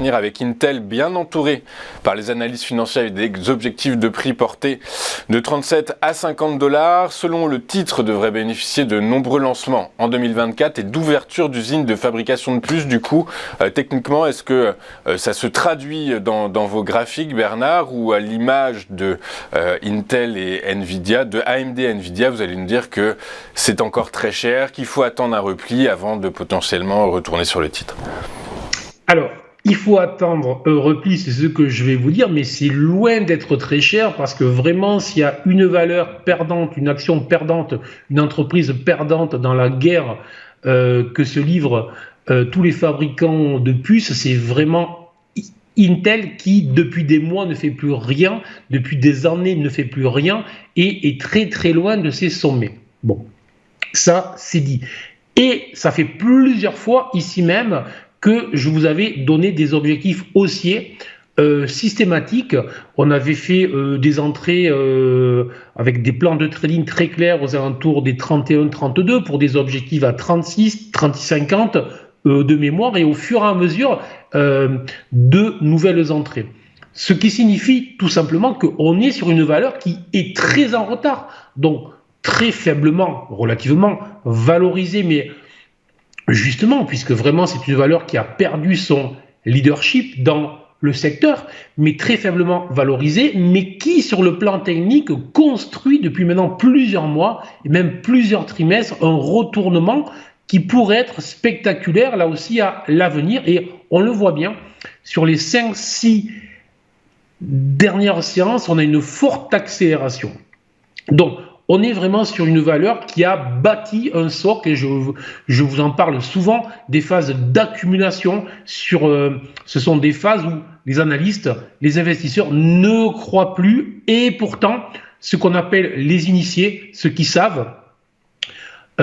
finir avec Intel bien entouré par les analyses financières et des objectifs de prix portés de 37 à 50 $. Selon le titre, devrait bénéficier de nombreux lancements en 2024 et d'ouverture d'usines de fabrication de puces. Du coup, techniquement, est-ce que ça se traduit dans vos graphiques, Bernard, ou à l'image de Intel et Nvidia, de AMD et Nvidia, vous allez nous dire que c'est encore très cher, qu'il faut attendre un repli avant de potentiellement retourner sur le titre? Alors, il faut attendre un repli, c'est ce que je vais vous dire, mais c'est loin d'être très cher parce que vraiment, s'il y a une valeur perdante, une action perdante, une entreprise perdante dans la guerre que se livrent tous les fabricants de puces, c'est vraiment Intel qui, depuis des mois, ne fait plus rien, depuis des années, ne fait plus rien et est très très loin de ses sommets. Bon, ça, c'est dit. Et ça fait plusieurs fois ici même que je vous avais donné des objectifs haussiers systématiques. On avait fait des entrées avec des plans de trading très clairs aux alentours des 31-32 pour des objectifs à 36, 30-50 de mémoire et au fur et à mesure de nouvelles entrées. Ce qui signifie tout simplement qu'on est sur une valeur qui est très en retard. Donc, très faiblement, relativement valorisée, mais justement, puisque vraiment c'est une valeur qui a perdu son leadership dans le secteur, mais très faiblement valorisée, mais qui, sur le plan technique, construit depuis maintenant plusieurs mois et même plusieurs trimestres un retournement qui pourrait être spectaculaire là aussi à l'avenir. Et on le voit bien, sur les 5-6 dernières séances, on a une forte accélération. Donc, on est vraiment sur une valeur qui a bâti un socle, et je vous en parle souvent, des phases d'accumulation. Ce sont des phases où les analystes, les investisseurs ne croient plus, et pourtant, ce qu'on appelle les initiés, ceux qui savent,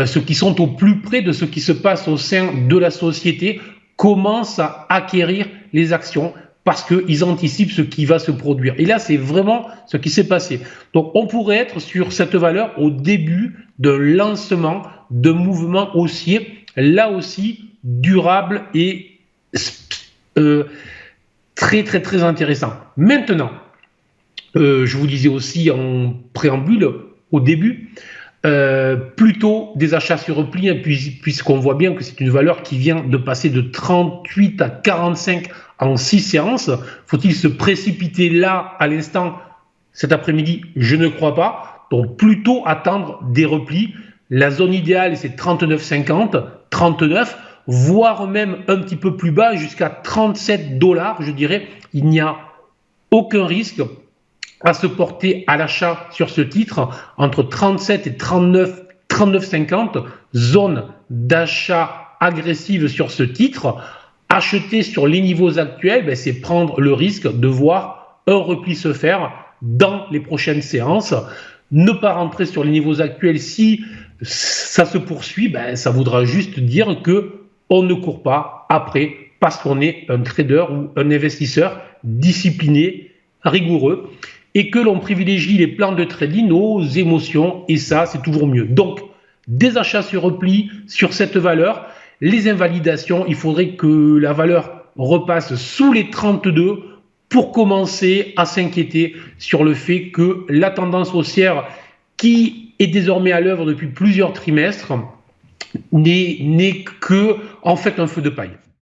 ceux qui sont au plus près de ce qui se passe au sein de la société, commencent à acquérir les actions, parce qu'ils anticipent ce qui va se produire. Et là, c'est vraiment ce qui s'est passé. Donc, on pourrait être sur cette valeur au début d'un lancement, de mouvement haussier, là aussi durable et très, très, très intéressant. Maintenant, je vous disais aussi en préambule, au début, plutôt des achats sur repli, hein, puisqu'on voit bien que c'est une valeur qui vient de passer de 38 à 45 en 6 séances. Faut-il se précipiter là, à l'instant, cet après-midi? Je ne crois pas. Donc, plutôt attendre des replis. La zone idéale, c'est 39,50, 39, voire même un petit peu plus bas, jusqu'à 37 $, je dirais. Il n'y a aucun risque à se porter à l'achat sur ce titre entre 37 et 39, 39,50, zone d'achat agressive sur ce titre. Acheter sur les niveaux actuels, c'est prendre le risque de voir un repli se faire dans les prochaines séances. Ne pas rentrer sur les niveaux actuels si ça se poursuit, ça voudra juste dire qu'on ne court pas après parce qu'on est un trader ou un investisseur discipliné, rigoureux, et que l'on privilégie les plans de trading aux émotions, et ça, c'est toujours mieux. Donc, des achats sur repli sur cette valeur. Les invalidations, il faudrait que la valeur repasse sous les 32 pour commencer à s'inquiéter sur le fait que la tendance haussière qui est désormais à l'œuvre depuis plusieurs trimestres n'est que en fait un feu de paille.